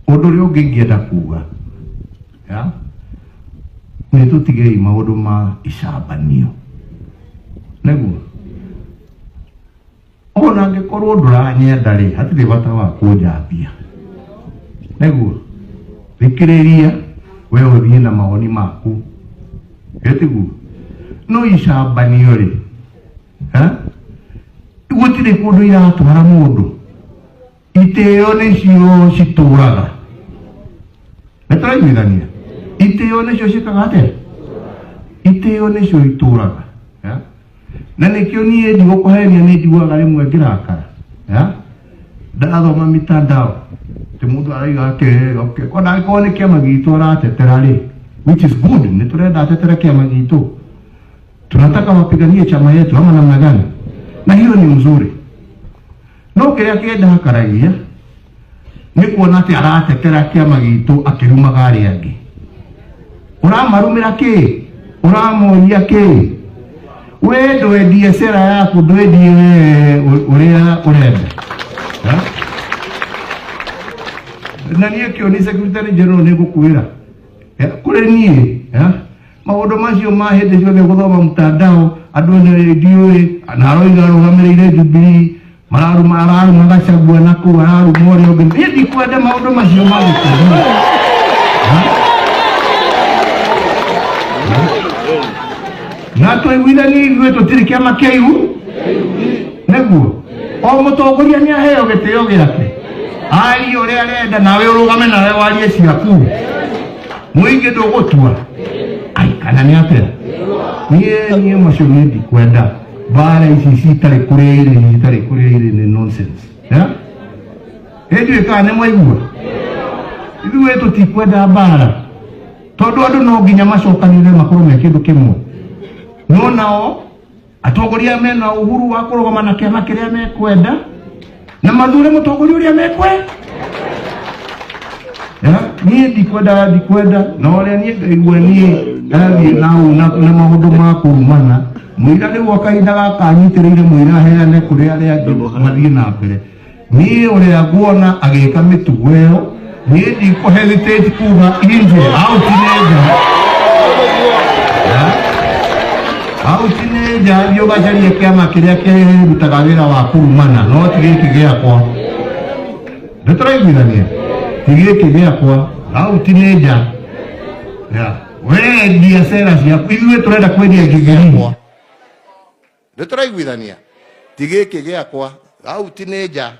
Undu uria ungi ngienda kuga ya ni tutigei maundu ma icambanio neguo ona ngikorwo nduranyenda ri hatire bata wa kunjambia neguo thikiriria we uthie na maoni maku etiguo no icambanio ri gutire kundu iratwara mundu iteo nicio cituraga neturaiguithania iteo nicio cikaga atia iteo nicio ituraga na nikio nie ndigukuhenia ni njiguaga rimwe ngirakara ndathoma mitandao ti mundu araiga ati ona angĩkorwo nĩ kĩama gitu aratetera ri which is good ni turenda atetera kĩama gitu tunataka wapiganie chama yetu ama namna gani na hiyo ni mzuri no kiria kĩndakaragia ni kuona ati aratetera kĩama gitu akirumaga aria angi uramarumira ki uramoria ki we ndwendie sera yaku ndwendie uria urenda na niä kä o nä secretary general nä gå kwä kå rä niä maå ndå macio ma hä ndä ciothe gå thoma mtandao andå nä ndiå na aroiga arå gamä rä ire Jubilee araruma Gachagua na kå araruma å rä a å ngä niä ndikwenda maå ndå macio magä na tå iguithanie ithuä tå tirä kä ama kä iu näguo o må tongoria nä aheo gä tä o gä ake ari å rä a arenda nawe å rå game nawe warie ciaku må ingä ndå gå tua kana nä atä niä macio nä ndikwenda mbara ici citarä kå rä ire nä nonsense ä nduä kana nä mwaigua ithuä tå tikwenda mbara tondå andå no nginya macokanire makorwo me kä ndå kä mwe no nao atongoria mena uhuru wa kå rå gama na kä ama kä rä a mekwenda na mathure må tongoria å rä a mekwe niä ndikwenda na å rä a niä ngaigua niä ndathiä nau na maå ndå ma kå rumana må ira rä u akahinda gaka anyitä rä ire må ira heane kå rä a arä angä mathiä na mbere niä å rä a nguona agä ka mä tugo ä yo niä ndikå hesitate kuga inje au tinenja au tinenja thiå gacarie kä ama kä rä a kä rutaga wä ra wa kå rumana no tigä kä gä akwa nä tå raiguithania tigä kä gä akwa au tinenja wendia cera ciaku ithuä tå renda kwendia ngä gä nä tå raiguithania tigä kä gä akwa au tinenja